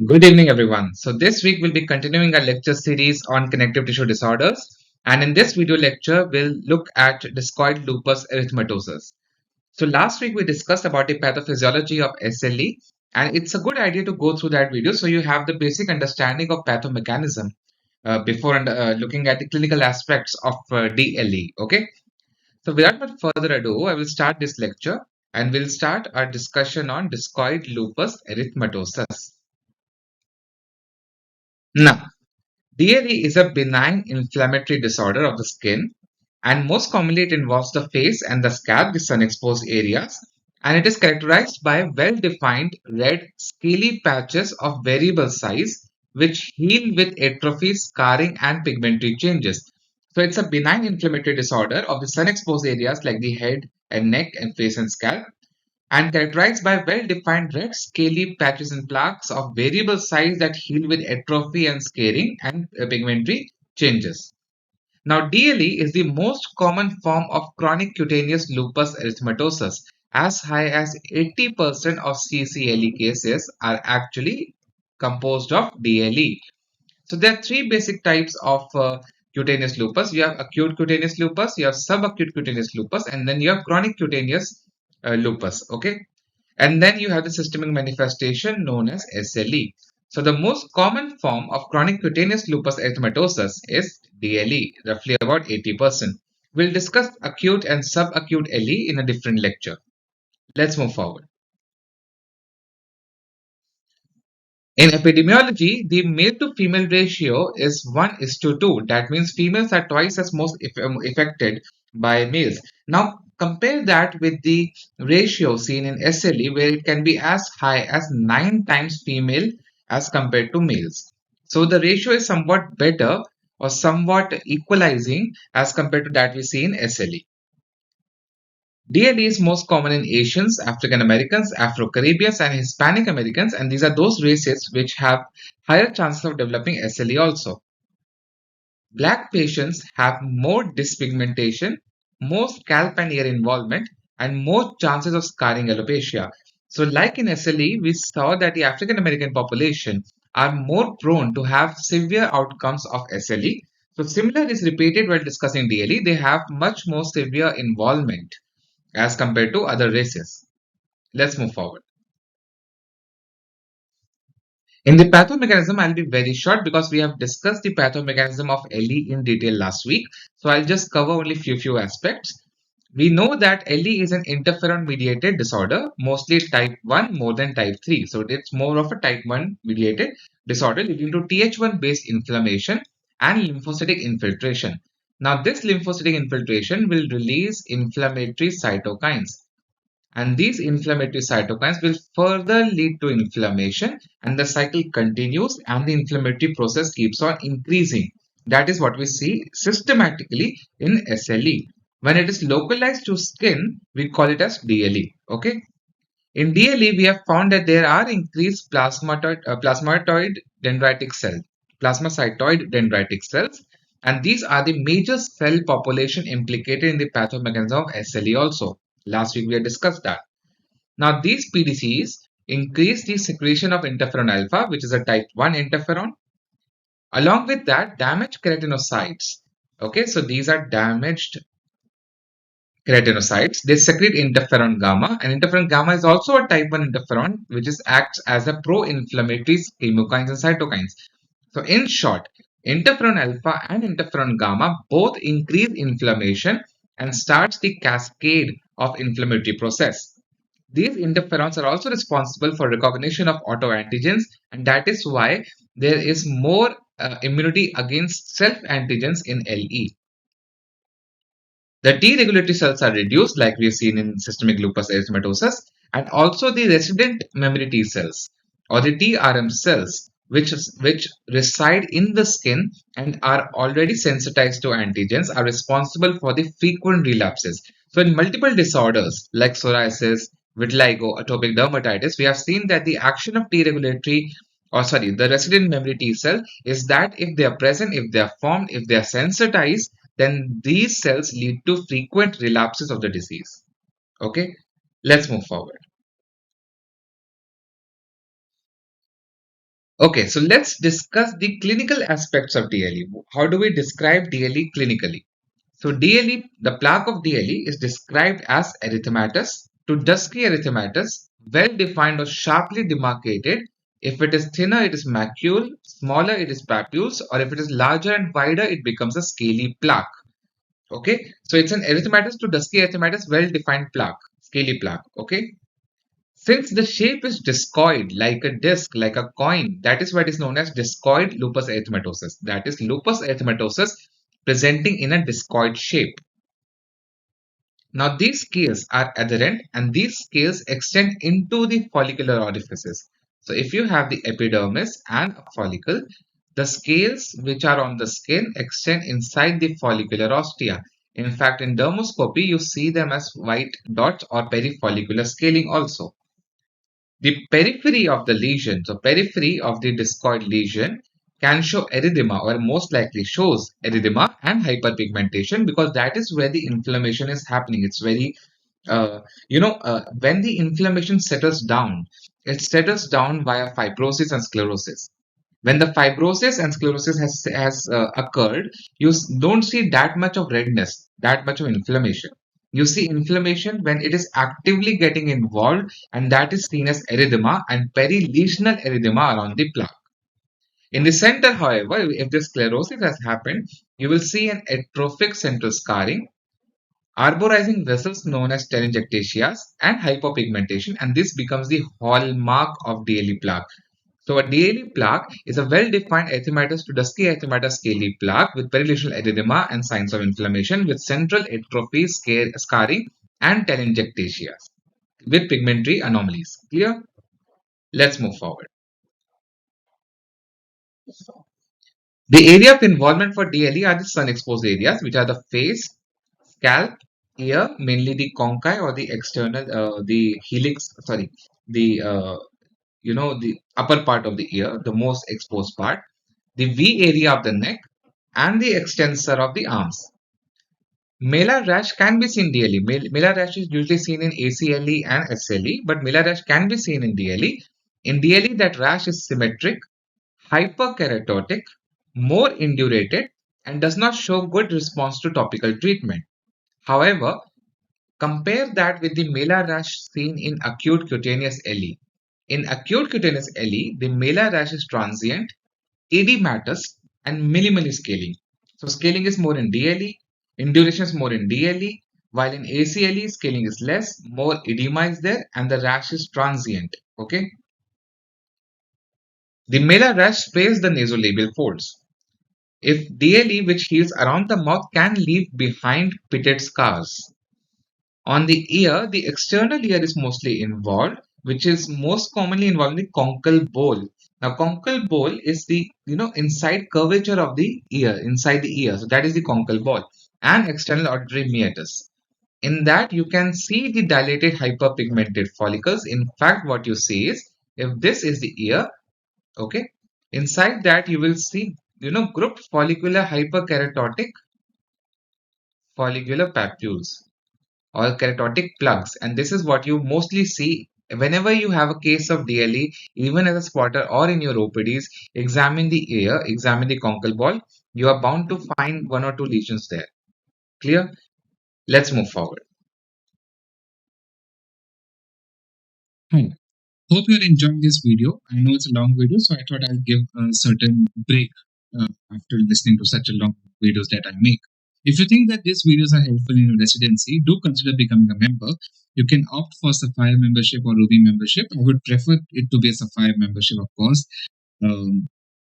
Good evening, everyone. So this week we'll be continuing our lecture series on connective tissue disorders. And in this video lecture, we'll look at Discoid Lupus Erythematosus. So last week we discussed about the pathophysiology of SLE, and it's a good idea to go through that video so you have the basic understanding of pathomechanism before looking at the clinical aspects of DLE. Okay. So without much further ado, I will start this lecture and we'll start our discussion on Discoid Lupus Erythematosus. Now, DLE is a benign inflammatory disorder of the skin, and most commonly it involves the face and the scalp, the sun-exposed areas, and it is characterized by well-defined red, scaly patches of variable size which heal with atrophy, scarring, and pigmentary changes. So it's a benign inflammatory disorder of the sun-exposed areas like the head and neck and face and scalp, and characterized by well-defined red scaly patches and plaques of variable size that heal with atrophy and scarring and pigmentary changes. Now, DLE is the most common form of chronic cutaneous lupus erythematosus. As high as 80% of CCLE cases are actually composed of DLE. So there are three basic types of cutaneous lupus. You have acute cutaneous lupus, you have subacute cutaneous lupus, and then you have chronic cutaneous lupus. Okay. And then you have the systemic manifestation known as SLE. So the most common form of chronic cutaneous lupus erythematosus is DLE, roughly about 80%. We'll discuss acute and subacute LE in a different lecture. Let's move forward. In epidemiology, the male to female ratio is 1:2. That means females are twice as most affected by males. Now, compare that with the ratio seen in SLE, where it can be as high as 9 times female as compared to males. So, the ratio is somewhat better or somewhat equalizing as compared to that we see in SLE. DLE is most common in Asians, African Americans, Afro-Caribbeans, and Hispanic Americans, and these are those races which have higher chances of developing SLE also. Black patients have more dyspigmentation, more scalp and ear involvement, and more chances of scarring alopecia. So, like in SLE, we saw that the African American population are more prone to have severe outcomes of SLE. So, similar is repeated while discussing DLE. They have much more severe involvement as compared to other races. Let's move forward. In the pathomechanism, I'll be very short because we have discussed the pathomechanism of LE in detail last week. So I'll just cover only few aspects. We know that LE is an interferon mediated disorder, mostly type 1 more than type 3. So it's more of a type 1 mediated disorder leading to Th1 based inflammation and lymphocytic infiltration. Now this lymphocytic infiltration will release inflammatory cytokines. And these inflammatory cytokines will further lead to inflammation, and the cycle continues and the inflammatory process keeps on increasing. That is what we see systematically in SLE. When it is localized to skin, we call it as DLE. Okay. In DLE, we have found that there are increased plasmatoid dendritic cells, plasmacytoid dendritic cells, and these are the major cell population implicated in the pathomechanism of SLE also. Last week we had discussed that. Now these PDCs increase the secretion of interferon alpha, which is a type 1 interferon. Along with that, damaged keratinocytes. Okay, so these are damaged keratinocytes. They secrete interferon gamma, and interferon gamma is also a type 1 interferon, which acts as a pro-inflammatory chemokines and cytokines. So in short, interferon alpha and interferon gamma both increase inflammation and starts the cascade of inflammatory process. These interferons are also responsible for recognition of autoantigens, and that is why there is more immunity against self-antigens in LE. The T regulatory cells are reduced, like we have seen in systemic lupus erythematosus, and also the resident memory T cells or the TRM cells, which reside in the skin and are already sensitized to antigens, are responsible for the frequent relapses. So, in multiple disorders like psoriasis, vitiligo, atopic dermatitis, we have seen that the action of the resident memory T cell is that if they are present, if they are formed, if they are sensitized, then these cells lead to frequent relapses of the disease. Okay, let's move forward. Okay, so let's discuss the clinical aspects of DLE. How do we describe DLE clinically? So DLE, the plaque of DLE is described as erythematous to dusky erythematous, well defined or sharply demarcated. If it is thinner, it is macule, smaller, it is papules, or if it is larger and wider, it becomes a scaly plaque. Okay, so it's an erythematous to dusky erythematous, well defined plaque, scaly plaque. Okay, since the shape is discoid, like a disc, like a coin, that is what is known as discoid lupus erythematosus. That is lupus erythematosus presenting in a discoid shape. Now, these scales are adherent and these scales extend into the follicular orifices. So, if you have the epidermis and a follicle, the scales which are on the skin extend inside the follicular ostia. In fact, in dermoscopy, you see them as white dots or perifollicular scaling also. The periphery of the lesion, so periphery of the discoid lesion can show erythema or most likely shows erythema and hyperpigmentation because that is where the inflammation is happening. It's very, when the inflammation settles down, it settles down via fibrosis and sclerosis. When the fibrosis and sclerosis has occurred, don't see that much of redness, that much of inflammation. You see inflammation when it is actively getting involved, and that is seen as erythema and perilesional erythema around the plaque. In the center, however, if the sclerosis has happened, you will see an atrophic central scarring, arborizing vessels known as telangiectasias, and hypopigmentation, and this becomes the hallmark of DLE plaque. So a DLE plaque is a well-defined erythematous to dusky erythematous scaly plaque with perilesional erythema and signs of inflammation with central atrophy, scarring, and telangiectasia with pigmentary anomalies. Clear? Let's move forward. The area of involvement for DLE are the sun-exposed areas, which are the face, scalp, ear, mainly the conchi or the external, the helix, sorry, the the upper part of the ear, the most exposed part, the V area of the neck, and the extensor of the arms. Malar rash can be seen DLE. Malar rash is usually seen in ACLE and SLE, but malar rash can be seen in DLE. In DLE, that rash is symmetric, hyperkeratotic, more indurated, and does not show good response to topical treatment. However, compare that with the malar rash seen in acute cutaneous LE. In acute cutaneous LE, the malar rash is transient, edematous, and minimally scaling. So scaling is more in DLE, induration is more in DLE, while in ACLE scaling is less, more edema is there, and the rash is transient. Okay. The malar rash sprays the nasolabial folds. If DLE, which heals around the mouth, can leave behind pitted scars. On the ear, the external ear is mostly involved, which is most commonly involved in the conchal bowl. Now, conchal bowl is the inside curvature of the ear, inside the ear. So that is the conchal bowl and external auditory meatus. In that, you can see the dilated hyperpigmented follicles. In fact, what you see is if this is the ear, okay, inside that you will see grouped follicular hyperkeratotic follicular papules or keratotic plugs, and this is what you mostly see whenever you have a case of DLE, even as a spotter or in your OPDs. Examine the ear, examine the conchal ball. You are bound to find one or two lesions there. Clear? Let's move forward. Hi. Hope you're enjoying this video. I know it's a long video, so I thought I'll give a certain break after listening to such a long videos that I make. If you think that these videos are helpful in your residency, do consider becoming a member. You can opt for Sapphire membership or Ruby membership. I would prefer it to be a Sapphire membership, of course.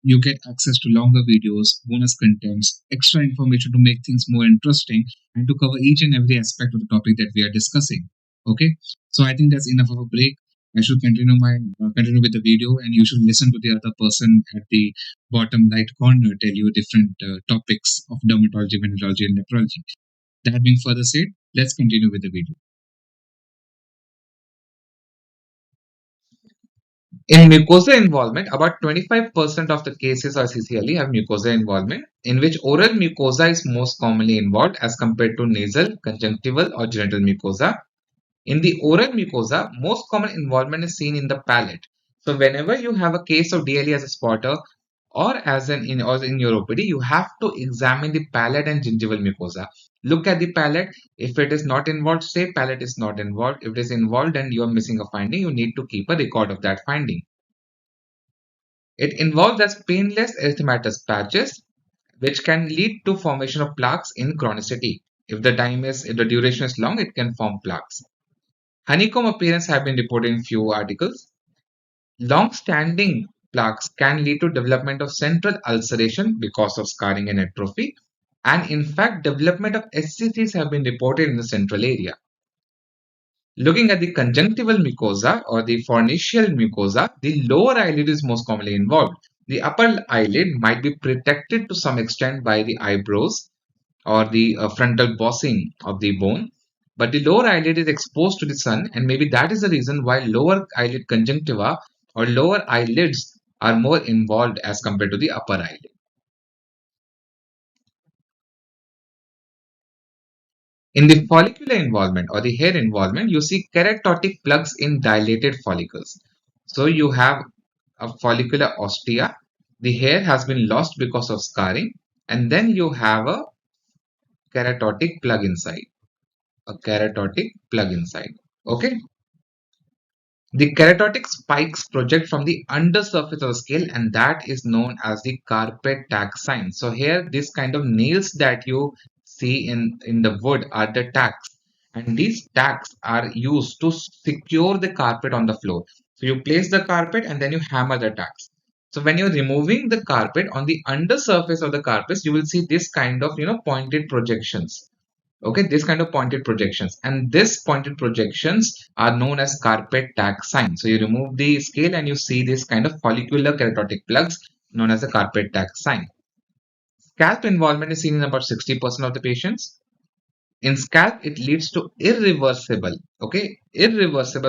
You get access to longer videos, bonus contents, extra information to make things more interesting, and to cover each and every aspect of the topic that we are discussing. Okay, so I think that's enough of a break. I should continue with the video, and you should listen to the other person at the bottom right corner tell you different topics of dermatology, venereology, and nephrology. That being further said, let's continue with the video. In mucosal involvement, about 25% of the cases of CCLE have mucosal involvement, in which oral mucosa is most commonly involved as compared to nasal, conjunctival, or genital mucosa. In the oral mucosa, most common involvement is seen in the palate. So whenever you have a case of DLE as a spotter or as in your OPD, you have to examine the palate and gingival mucosa. Look at the palate. If it is not involved, say palate is not involved. If it is involved and you are missing a finding, you need to keep a record of that finding. It involves as painless erythematous patches, which can lead to formation of plaques in chronicity. If the duration is long, it can form plaques. Honeycomb appearance have been reported in few articles. Long-standing plaques can lead to development of central ulceration because of scarring and atrophy, and in fact, development of SCCs have been reported in the central area. Looking at the conjunctival mucosa or the pharyngeal mucosa, the lower eyelid is most commonly involved. The upper eyelid might be protected to some extent by the eyebrows or the frontal bossing of the bone, but the lower eyelid is exposed to the sun, and maybe that is the reason why lower eyelid conjunctiva or lower eyelids are more involved as compared to the upper eyelid. In the follicular involvement or the hair involvement, you see keratotic plugs in dilated follicles. So you have a follicular ostia, the hair has been lost because of scarring, and then you have a keratotic plug inside. A keratotic plug inside. Okay. The keratotic spikes project from the undersurface of the scale, and that is known as the carpet tack sign. So here, this kind of nails that you see in the wood are the tacks, and these tacks are used to secure the carpet on the floor. So you place the carpet and then you hammer the tacks. So when you're removing the carpet on the undersurface of the carpet, you will see this kind of pointed projections. Okay, this kind of pointed projections, and this pointed projections are known as carpet tack sign. So you remove the scale and you see this kind of follicular keratotic plugs known as the carpet tack sign. Scalp involvement is seen in about 60% of the patients. In scalp, it leads to irreversible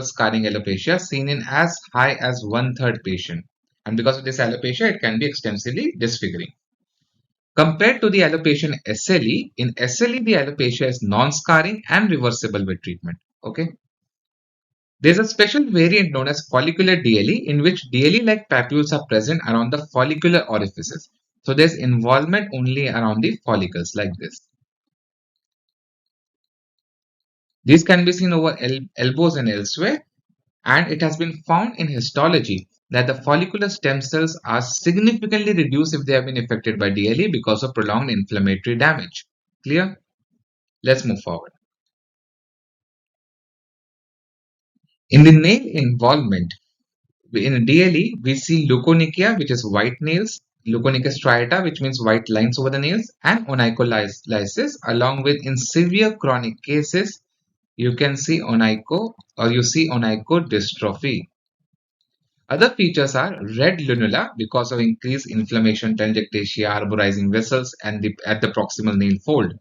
scarring alopecia seen in as high as 1/3 patient, and because of this alopecia it can be extensively disfiguring. Compared to the alopecia in SLE, the alopecia is non-scarring and reversible with treatment. Okay. There's a special variant known as follicular DLE in which DLE-like papules are present around the follicular orifices. So there's involvement only around the follicles like this. These can be seen over elbows and elsewhere, and it has been found in histology that the follicular stem cells are significantly reduced if they have been affected by DLE because of prolonged inflammatory damage. Clear? Let's move forward. In the nail involvement, in DLE, we see leukonychia, which is white nails, leukonychia striata, which means white lines over the nails, and onycholysis, along with in severe chronic cases, you can see onychodystrophy. Other features are red lunula because of increased inflammation, telangiectasia, arborizing vessels, and at the proximal nail fold,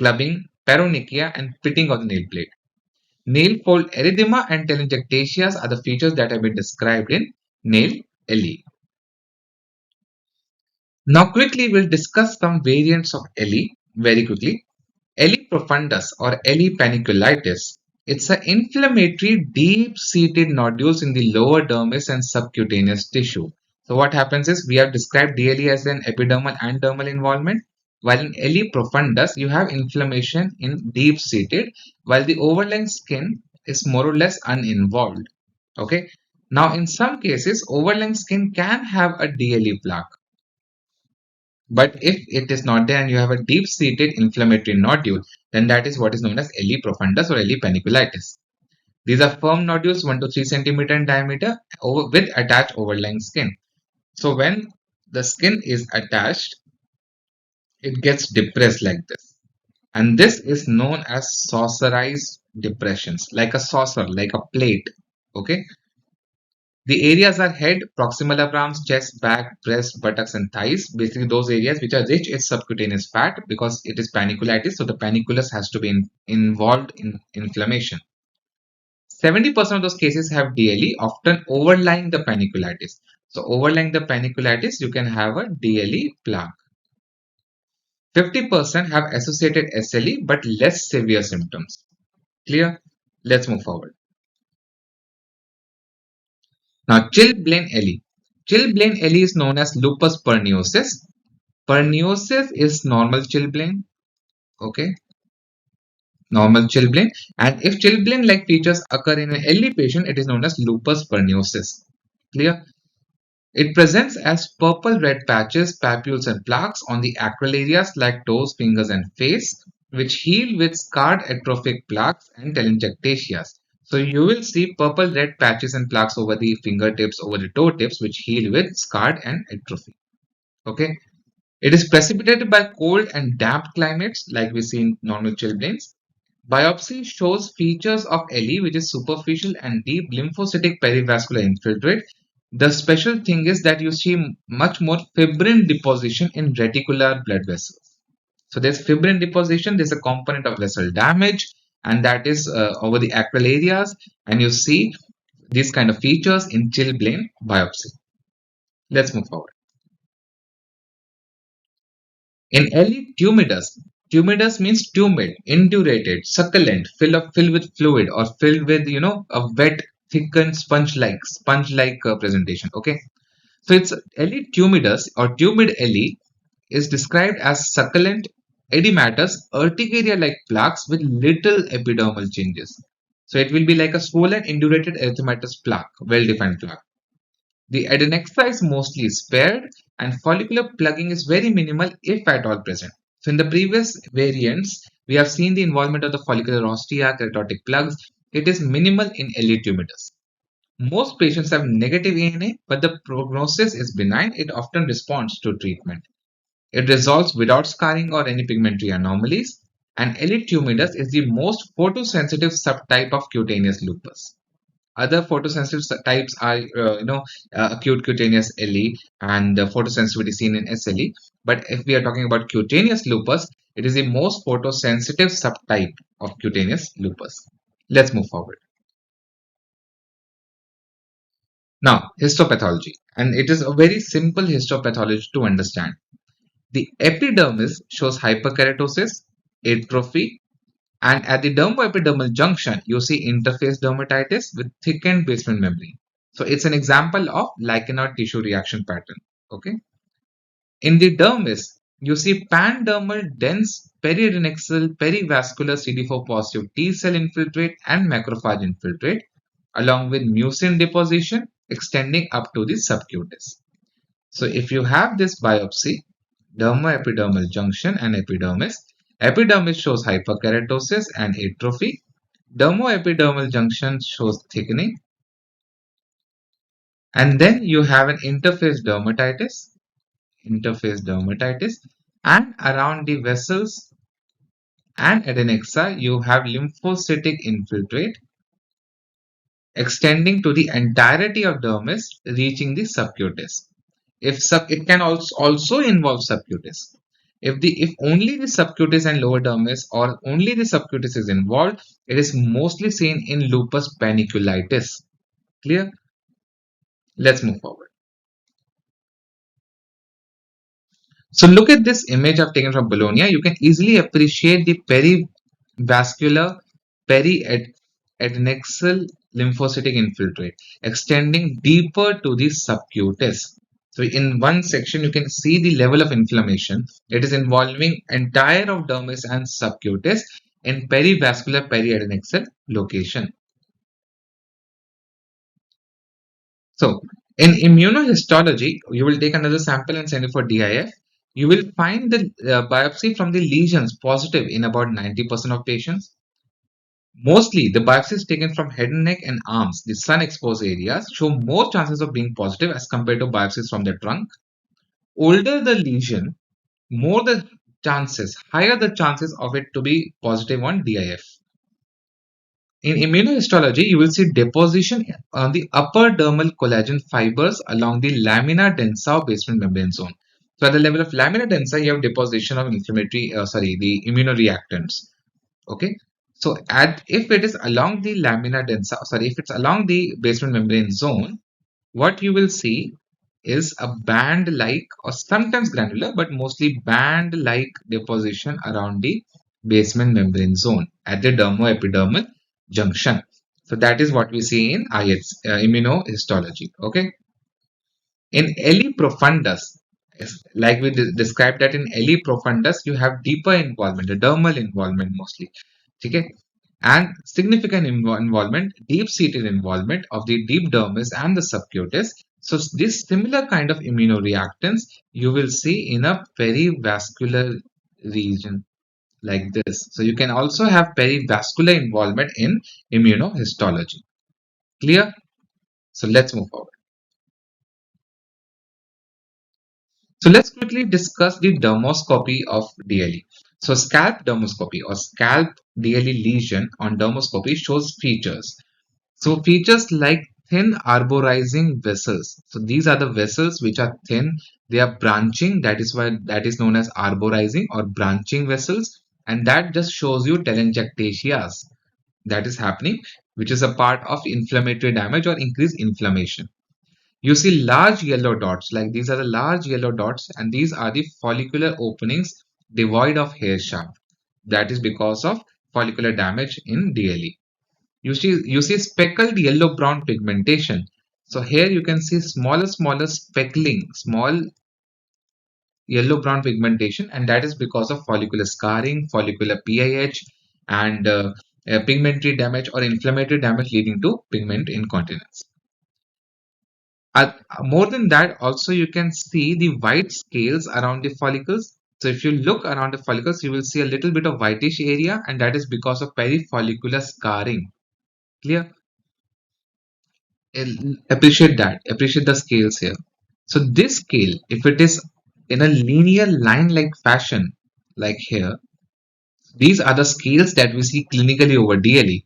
clubbing, paronychia, and pitting of the nail plate. Nail fold erythema and telangiectasias are the features that have been described in nail LE. Now quickly we'll discuss some variants of LE very quickly. LE profundus or LE panniculitis. It's an inflammatory deep-seated nodules in the lower dermis and subcutaneous tissue. So what happens is we have described DLE as an epidermal and dermal involvement. While in LE profundus, you have inflammation in deep-seated, while the overlying skin is more or less uninvolved. Okay. Now, in some cases, overlying skin can have a DLE plaque. But if it is not there and you have a deep-seated inflammatory nodule, then that is what is known as LE profundus or LE panniculitis. These are firm nodules 1 to 3 cm in diameter with attached overlying skin. So when the skin is attached, it gets depressed like this. And this is known as saucerized depressions, like a saucer, like a plate. Okay. The areas are head, proximal upper chest, back, breast, buttocks, and thighs. Basically, those areas which are rich in subcutaneous fat because it is panniculitis. So the panniculus has to be involved in inflammation. 70% of those cases have DLE, often overlying the panniculitis. So overlying the panniculitis, you can have a DLE plaque. 50% have associated SLE but less severe symptoms. Clear? Let's move forward. Now, Blain LE. Blain LE is known as lupus perniosus. Perniosus is normal chilblain. Okay, normal chilblain. And if chilblain-like features occur in an LE patient, it is known as lupus perniosus. Clear? It presents as purple-red patches, papules, and plaques on the acral areas like toes, fingers, and face, which heal with scarred atrophic plaques and telangiectasias. So you will see purple-red patches and plaques over the fingertips, over the toe tips, which heal with scarred and atrophy. Okay. It is precipitated by cold and damp climates, like we see in normal chilblains. Biopsy shows features of LE, which is superficial and deep lymphocytic perivascular infiltrate. The special thing is that you see much more fibrin deposition in reticular blood vessels. So there's fibrin deposition, there's a component of vessel damage, and that is over the acral areas, and you see these kind of features in chilblain biopsy. Let's move forward. In LE, Tumidus. Tumidus means tumid, indurated, succulent, filled with fluid, or filled with a wet, thickened sponge-like presentation. Okay, so it's LE tumidus or tumid LE is described as succulent, edematous, urticaria-like plaques with little epidermal changes. So it will be like a swollen, indurated erythematous plaque, well-defined plaque. The adnexa is mostly spared and follicular plugging is very minimal if at all present. So in the previous variants, we have seen the involvement of the follicular ostia, keratotic plugs. It is minimal in LE tumidus. Most patients have negative ANA, but the prognosis is benign. It often responds to treatment. It resolves without scarring or any pigmentary anomalies. And LE tumidus is the most photosensitive subtype of cutaneous lupus. Other photosensitive types are, acute cutaneous LE and the photosensitivity seen in SLE. But if we are talking about cutaneous lupus, it is the most photosensitive subtype of cutaneous lupus. Let's move forward. Now, histopathology. And it is a very simple histopathology to understand. The epidermis shows hyperkeratosis, atrophy, and at the dermoepidermal junction, you see interface dermatitis with thickened basement membrane. So it's an example of lichenoid tissue reaction pattern. Okay. In the dermis, you see pandermal dense periadnexal perivascular CD4 positive T cell infiltrate and macrophage infiltrate, along with mucin deposition extending up to the subcutis. So if you have this biopsy, dermoepidermal junction and epidermis, epidermis shows hyperkeratosis and atrophy. Dermoepidermal junction shows thickening. And then you have an interface dermatitis, and around the vessels and adnexa, you have lymphocytic infiltrate extending to the entirety of dermis, reaching the subcutis. It can also involve subcutis. If only the subcutis and lower dermis or only the subcutis is involved, it is mostly seen in lupus panniculitis. Clear? Let's move forward. So look at this image I've taken from Bolognia. You can easily appreciate the perivascular periadnexal lymphocytic infiltrate extending deeper to the subcutis. So in one section, you can see the level of inflammation. It is involving entire of dermis and subcutis in perivascular periadnexal location. So in immunohistology, you will take another sample and send it for DIF. You will find the biopsy from the lesions positive in about 90% of patients. Mostly, the biopsies taken from head and neck and arms, the sun-exposed areas, show more chances of being positive as compared to biopsies from the trunk. Older the lesion, more the chances, higher the chances of it to be positive on DIF. In immunohistology, you will see deposition on the upper dermal collagen fibers along the lamina densa basement membrane zone. So at the level of lamina densa, you have deposition of the immunoreactants. Okay. So if it is along the lamina densa, if it's along the basement membrane zone, what you will see is a band-like or sometimes granular, but mostly band-like deposition around the basement membrane zone at the dermoepidermal junction. So that is what we see in immunohistology. Okay. In LE profundus, like we described that in LE profundus, you have deeper involvement, the dermal involvement mostly. Okay. And significant involvement, deep-seated involvement of the deep dermis and the subcutis. So this similar kind of immunoreactants you will see in a perivascular region like this. So you can also have perivascular involvement in immunohistology. Clear? So let's move forward. So let's quickly discuss the dermoscopy of DLE. So scalp dermoscopy or scalp DLE lesion on dermoscopy shows features. So features like thin arborizing vessels. So these are the vessels which are thin. They are branching. That is why that is known as arborizing or branching vessels. And that just shows you telangiectasias that is happening, which is a part of inflammatory damage or increased inflammation. You see large yellow dots, like these are the large yellow dots, and these are the follicular openings devoid of hair shaft. That is because of follicular damage in DLE. You see speckled yellow-brown pigmentation. So here you can see smaller speckling, small yellow-brown pigmentation, and that is because of follicular scarring, follicular PIH, and pigmentary damage or inflammatory damage leading to pigment incontinence. More than that, also you can see the white scales around the follicles. So if you look around the follicles, you will see a little bit of whitish area, and that is because of perifollicular scarring. Clear? Appreciate that. Appreciate the scales here. So this scale, if it is in a linear line-like fashion, like here, these are the scales that we see clinically over DLE.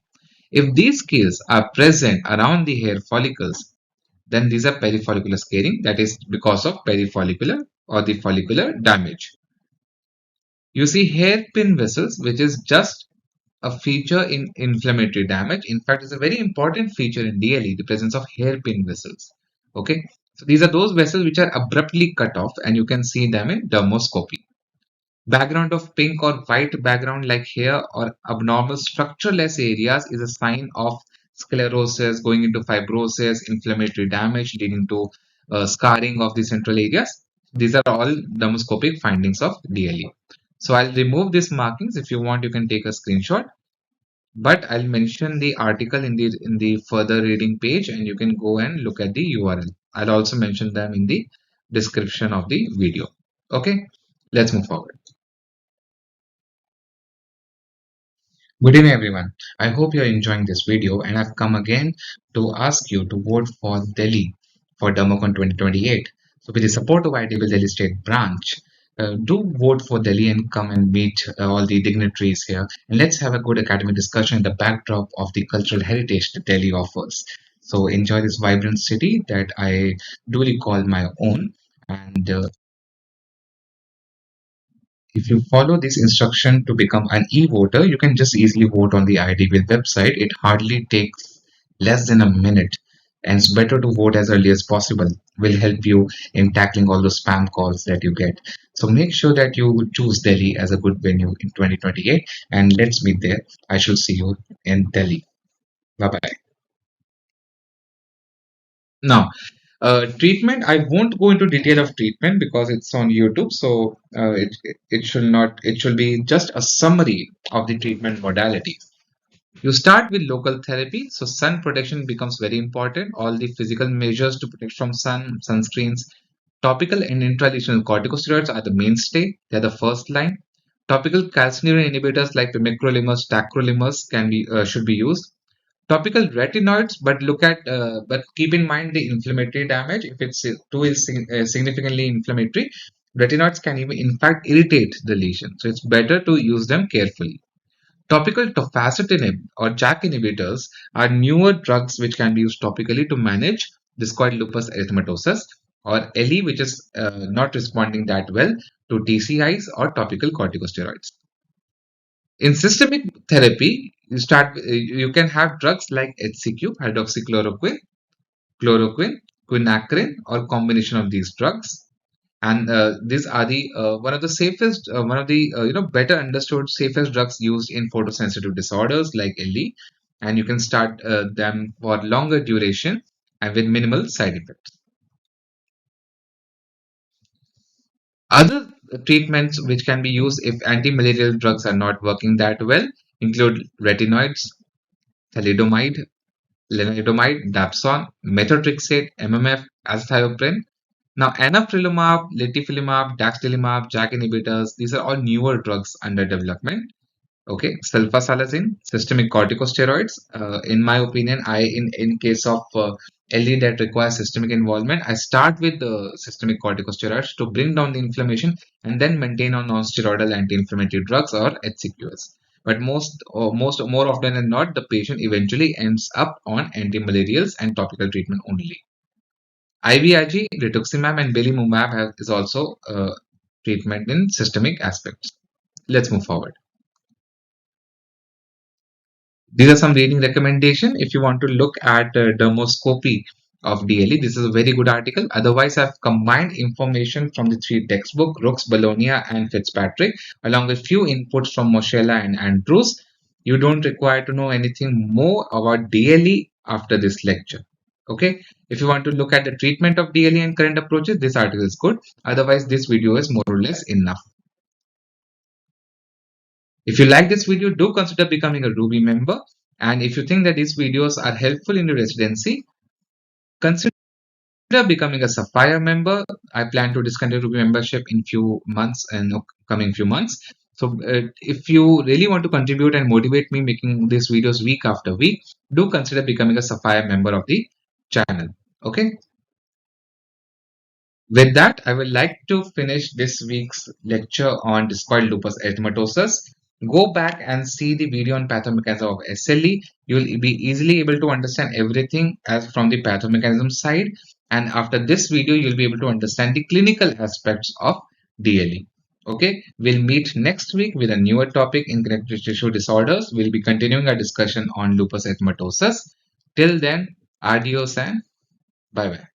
If these scales are present around the hair follicles, then these are perifollicular scarring. That is because of perifollicular or the follicular damage. You see hairpin vessels, which is just a feature in inflammatory damage. In fact, it's a very important feature in DLE, the presence of hairpin vessels. Okay, so these are those vessels which are abruptly cut off, and you can see them in dermoscopy. Background of pink or white background like hair or abnormal structureless areas is a sign of sclerosis going into fibrosis, inflammatory damage leading to scarring of the central areas. These are all dermoscopic findings of DLE. So I'll remove these markings. If you want, you can take a screenshot, but I'll mention the article in the further reading page, and you can go and look at the URL. I'll also mention them in the description of the video. Okay, let's move forward. Good evening, everyone. I hope you're enjoying this video, and I've come again to ask you to vote for Delhi for Dermocon 2028. So with the support of IDB Delhi State Branch, do vote for Delhi and come and meet all the dignitaries here. And let's have a good academic discussion in the backdrop of the cultural heritage that Delhi offers. So enjoy this vibrant city that I duly call my own. And if you follow this instruction to become an e-voter, you can just easily vote on the IDBIL website. It hardly takes less than a minute, and it's better to vote as early as possible. Will help you in tackling all those spam calls that you get. So make sure that you choose Delhi as a good venue in 2028, and let's meet there. I shall see you in Delhi. Bye bye. Now, treatment, I won't go into detail of treatment because it's on YouTube, so it should not, it should be just a summary of the treatment modalities. You start with local therapy, so sun protection becomes very important. All the physical measures to protect from sun, sunscreens, topical and intralesional corticosteroids are the mainstay. They're the first line. Topical calcineurin inhibitors like pimecrolimus, tacrolimus should be used. Topical retinoids, but keep in mind the inflammatory damage. If it's too is significantly inflammatory, retinoids can even in fact irritate the lesion. So it's better to use them carefully. Topical tofacitinib or JAK inhibitors are newer drugs which can be used topically to manage Discoid Lupus Erythematosus or LE, which is not responding that well to TCIs or topical corticosteroids. In systemic therapy, you can have drugs like HCQ, hydroxychloroquine, chloroquine, quinacrine, or combination of these drugs. And these are the one of the safest, one of the better understood safest drugs used in photosensitive disorders like LE. and you can start them for longer duration and with minimal side effects. Other treatments which can be used if anti-malarial drugs are not working that well include retinoids, thalidomide, lenalidomide, dapsone, methotrexate, MMF, azathioprine. Now, anifrolumab, litifilimab, daxdilimab, JAK inhibitors, these are all newer drugs under development. Okay, sulfasalazine, systemic corticosteroids. In my opinion, in case of LE that requires systemic involvement, I start with the systemic corticosteroids to bring down the inflammation and then maintain on non-steroidal anti-inflammatory drugs or HCQs. But more often than not, the patient eventually ends up on antimalarials and topical treatment only. IVIG, rituximab, and belimumab is also treatment in systemic aspects. Let's move forward. These are some reading recommendation. If you want to look at Dermoscopy of DLE, this is a very good article. Otherwise, I've combined information from the three textbooks, Rooks, Bolognia, and Fitzpatrick, along with few inputs from Moschella and Andrews. You don't require to know anything more about DLE after this lecture. Okay, if you want to look at the treatment of DLE and current approaches, this article is good. Otherwise, this video is more or less enough. If you like this video, do consider becoming a Ruby member. And if you think that these videos are helpful in your residency, consider becoming a Sapphire member. I plan to discontinue Ruby membership in coming few months. So if you really want to contribute and motivate me making these videos week after week, do consider becoming a Sapphire member of the channel. Okay. With that, I would like to finish this week's lecture on Discoid Lupus Erythematosus. Go back and see the video on pathomechanism of SLE. You will be easily able to understand everything as from the pathomechanism side. And after this video, you'll be able to understand the clinical aspects of DLE. Okay, we'll meet next week with a newer topic in connective tissue disorders. We'll be continuing our discussion on lupus erythematosus. Till then, adios and bye-bye.